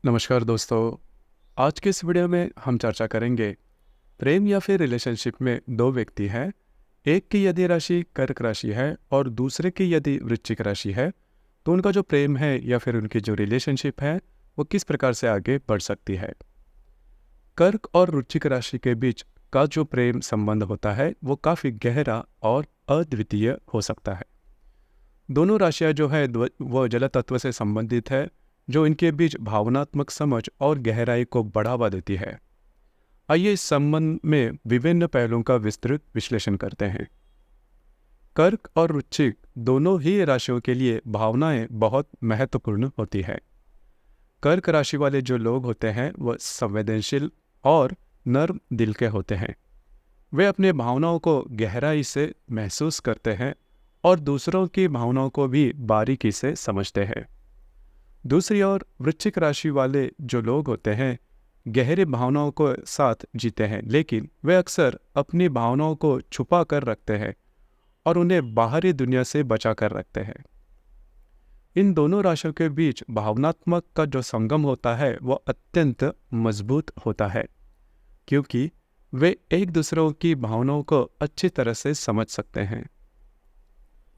नमस्कार दोस्तों। आज के इस वीडियो में हम चर्चा करेंगे प्रेम या फिर रिलेशनशिप में दो व्यक्ति हैं। एक की यदि राशि कर्क राशि है और दूसरे की यदि वृश्चिक राशि है तो उनका जो प्रेम है या फिर उनकी जो रिलेशनशिप है वो किस प्रकार से आगे बढ़ सकती है। कर्क और वृश्चिक राशि के बीच का जो प्रेम संबंध होता है वो काफ़ी गहरा और अद्वितीय हो सकता है। दोनों राशियां जो है वो जल तत्व से संबंधित है, जो इनके बीच भावनात्मक समझ और गहराई को बढ़ावा देती है। आइए इस संबंध में विभिन्न पहलुओं का विस्तृत विश्लेषण करते हैं। कर्क और वृश्चिक दोनों ही राशियों के लिए भावनाएं बहुत महत्वपूर्ण होती है। कर्क राशि वाले जो लोग होते हैं वह संवेदनशील और नर्म दिल के होते हैं। वे अपने भावनाओं को गहराई से महसूस करते हैं और दूसरों की भावनाओं को भी बारीकी से समझते हैं। दूसरी ओर वृश्चिक राशि वाले जो लोग होते हैं गहरी भावनाओं को साथ जीते हैं, लेकिन वे अक्सर अपनी भावनाओं को छुपा कर रखते हैं और उन्हें बाहरी दुनिया से बचा कर रखते हैं। इन दोनों राशियों के बीच भावनात्मक का जो संगम होता है वह अत्यंत मजबूत होता है, क्योंकि वे एक दूसरों की भावनाओं को अच्छी तरह से समझ सकते हैं।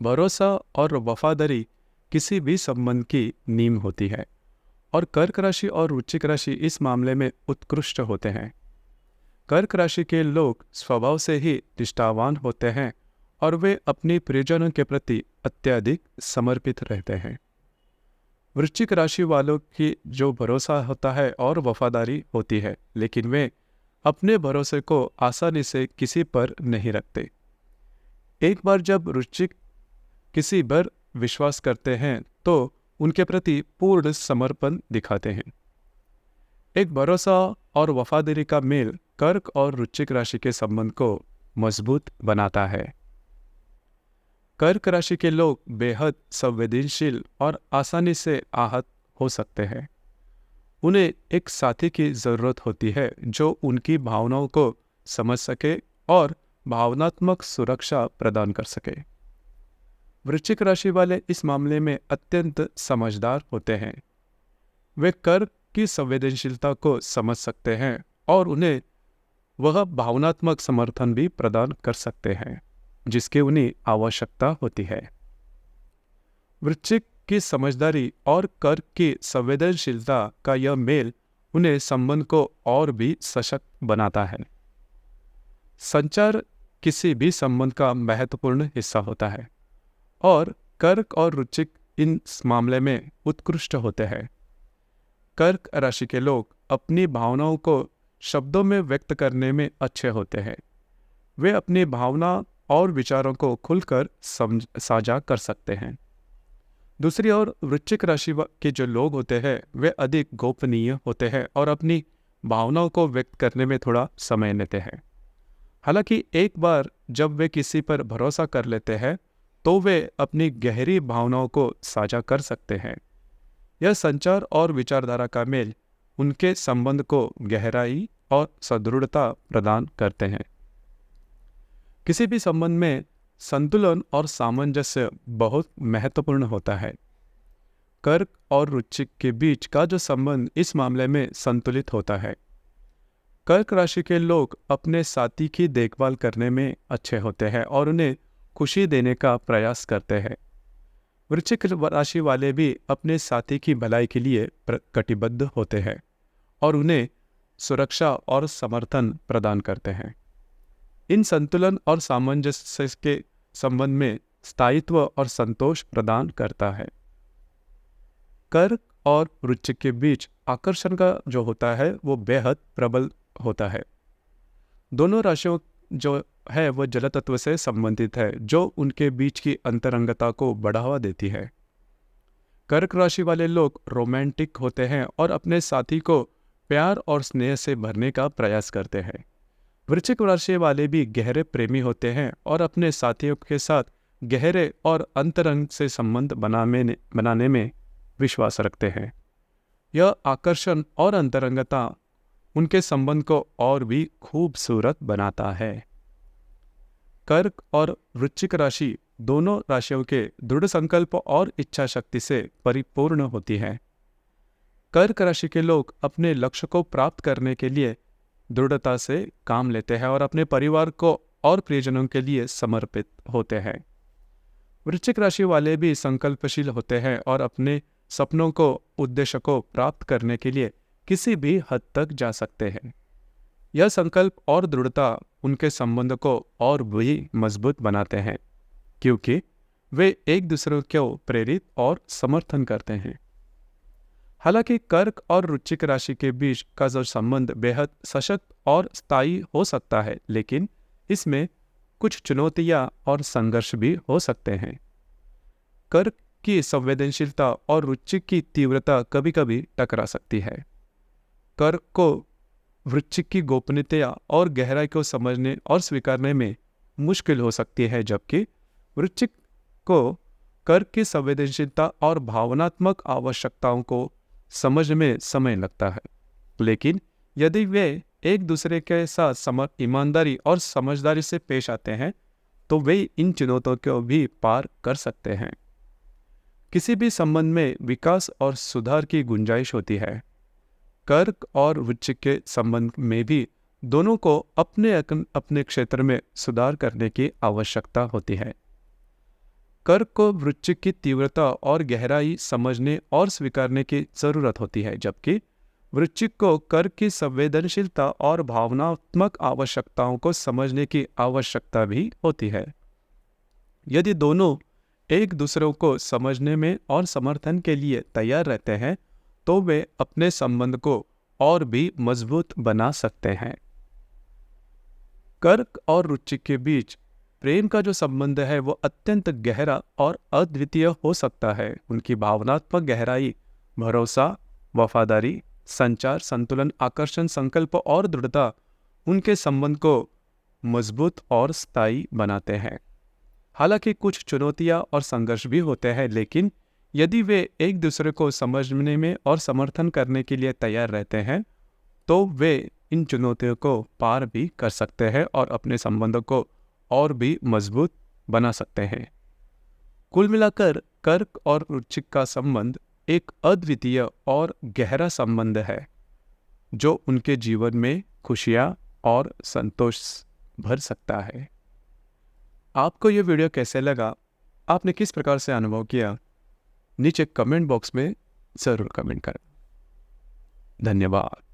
भरोसा और वफादारी किसी भी संबंध की नींव होती है और कर्क राशि और वृश्चिक राशि इस मामले में उत्कृष्ट होते हैं। कर्क राशि के लोग स्वभाव से ही निष्ठावान होते हैं और वे अपनी प्रियजनों के प्रति अत्यधिक समर्पित रहते हैं। वृश्चिक राशि वालों की जो भरोसा होता है और वफादारी होती है, लेकिन वे अपने भरोसे को आसानी से किसी पर नहीं रखते। एक बार जब वृश्चिक किसी पर विश्वास करते हैं तो उनके प्रति पूर्ण समर्पण दिखाते हैं। एक भरोसा और वफादारी का मेल कर्क और वृश्चिक राशि के संबंध को मजबूत बनाता है। कर्क राशि के लोग बेहद संवेदनशील और आसानी से आहत हो सकते हैं। उन्हें एक साथी की जरूरत होती है जो उनकी भावनाओं को समझ सके और भावनात्मक सुरक्षा प्रदान कर सके। वृश्चिक राशि वाले इस मामले में अत्यंत समझदार होते हैं। वे कर्क की संवेदनशीलता को समझ सकते हैं और उन्हें वह भावनात्मक समर्थन भी प्रदान कर सकते हैं जिसकी उन्हें आवश्यकता होती है। वृश्चिक की समझदारी और कर्क की संवेदनशीलता का यह मेल उन्हें संबंध को और भी सशक्त बनाता है। संचार किसी भी संबंध का महत्वपूर्ण हिस्सा होता है और कर्क और वृश्चिक इन मामले में उत्कृष्ट होते हैं। कर्क राशि के लोग अपनी भावनाओं को शब्दों में व्यक्त करने में अच्छे होते हैं। वे अपनी भावना और विचारों को खुलकर साझा कर सकते हैं। दूसरी ओर वृश्चिक राशि के जो लोग होते हैं वे अधिक गोपनीय होते हैं और अपनी भावनाओं को व्यक्त करने में थोड़ा समय लेते हैं। हालांकि एक बार जब वे किसी पर भरोसा कर लेते हैं तो वे अपनी गहरी भावनाओं को साझा कर सकते हैं। यह संचार और विचारधारा का मेल उनके संबंध को गहराई और सुदृढ़ता प्रदान करते हैं। किसी भी संबंध में संतुलन और सामंजस्य बहुत महत्वपूर्ण होता है। कर्क और वृश्चिक के बीच का जो संबंध इस मामले में संतुलित होता है। कर्क राशि के लोग अपने साथी की देखभाल करने में अच्छे होते हैं और उन्हें खुशी देने का प्रयास करते हैं। वृश्चिक राशि वाले भी अपने साथी की भलाई के लिए कटिबद्ध होते हैं और उन्हें सुरक्षा और समर्थन प्रदान करते हैं। इन संतुलन और सामंजस्य के संबंध में स्थायित्व और संतोष प्रदान करता है। कर्क और वृश्चिक के बीच आकर्षण का जो होता है वो बेहद प्रबल होता है। दोनों राशियों जो है वह जल तत्व से संबंधित है, जो उनके बीच की अंतरंगता को बढ़ावा देती है। कर्क राशि वाले लोग रोमांटिक होते हैं और अपने साथी को प्यार और स्नेह से भरने का प्रयास करते हैं। वृश्चिक राशि वाले भी गहरे प्रेमी होते हैं और अपने साथियों के साथ गहरे और अंतरंग से संबंध बनाने में विश्वास रखते हैं। यह आकर्षण और अंतरंगता उनके संबंध को और भी खूबसूरत बनाता है। कर्क और वृश्चिक राशि दोनों राशियों के दृढ़ संकल्प और इच्छा शक्ति से परिपूर्ण होती है। कर्क राशि के लोग अपने लक्ष्य को प्राप्त करने के लिए दृढ़ता से काम लेते हैं और अपने परिवार को और प्रियजनों के लिए समर्पित होते हैं। वृश्चिक राशि वाले भी संकल्पशील होते हैं और अपने सपनों को उद्देश्य को प्राप्त करने के लिए किसी भी हद तक जा सकते हैं। यह संकल्प और दृढ़ता उनके संबंध को और भी मजबूत बनाते हैं क्योंकि वे एक दूसरे को प्रेरित और समर्थन करते हैं। हालांकि कर्क और वृश्चिक राशि के बीच का जो संबंध बेहद सशक्त और स्थायी हो सकता है, लेकिन इसमें कुछ चुनौतियां और संघर्ष भी हो सकते हैं। कर्क की संवेदनशीलता और वृश्चिक की तीव्रता कभी कभी टकरा सकती है। कर्क को वृश्चिक की गोपनीयता और गहराई को समझने और स्वीकारने में मुश्किल हो सकती है, जबकि वृश्चिक को कर्क की संवेदनशीलता और भावनात्मक आवश्यकताओं को समझ में समय लगता है। लेकिन यदि वे एक दूसरे के साथ ईमानदारी और समझदारी से पेश आते हैं तो वे इन चुनौतियों को भी पार कर सकते हैं। किसी भी संबंध में विकास और सुधार की गुंजाइश होती है। कर्क और वृश्चिक के संबंध में भी दोनों को अपने अपने क्षेत्र में सुधार करने की आवश्यकता होती है। कर्क को वृश्चिक की तीव्रता और गहराई समझने और स्वीकारने की जरूरत होती है, जबकि वृश्चिक को कर्क की संवेदनशीलता और भावनात्मक आवश्यकताओं को समझने की आवश्यकता भी होती है। यदि दोनों एक दूसरे को समझने में और समर्थन के लिए तैयार रहते हैं तो वे अपने संबंध को और भी मजबूत बना सकते हैं। कर्क और वृश्चिक के बीच प्रेम का जो संबंध है वो अत्यंत गहरा और अद्वितीय हो सकता है। उनकी भावनात्मक गहराई, भरोसा, वफादारी, संचार, संतुलन, आकर्षण, संकल्प और दृढ़ता उनके संबंध को मजबूत और स्थायी बनाते हैं। हालांकि कुछ चुनौतियां और संघर्ष भी होते हैं, लेकिन यदि वे एक दूसरे को समझने में और समर्थन करने के लिए तैयार रहते हैं तो वे इन चुनौतियों को पार भी कर सकते हैं और अपने संबंधों को और भी मजबूत बना सकते हैं। कुल मिलाकर कर्क और वृश्चिक का संबंध एक अद्वितीय और गहरा संबंध है जो उनके जीवन में खुशियां और संतोष भर सकता है। आपको यह वीडियो कैसे लगा? आपने किस प्रकार से अनुभव किया? नीचे कमेंट बॉक्स में जरूर कमेंट करें। धन्यवाद।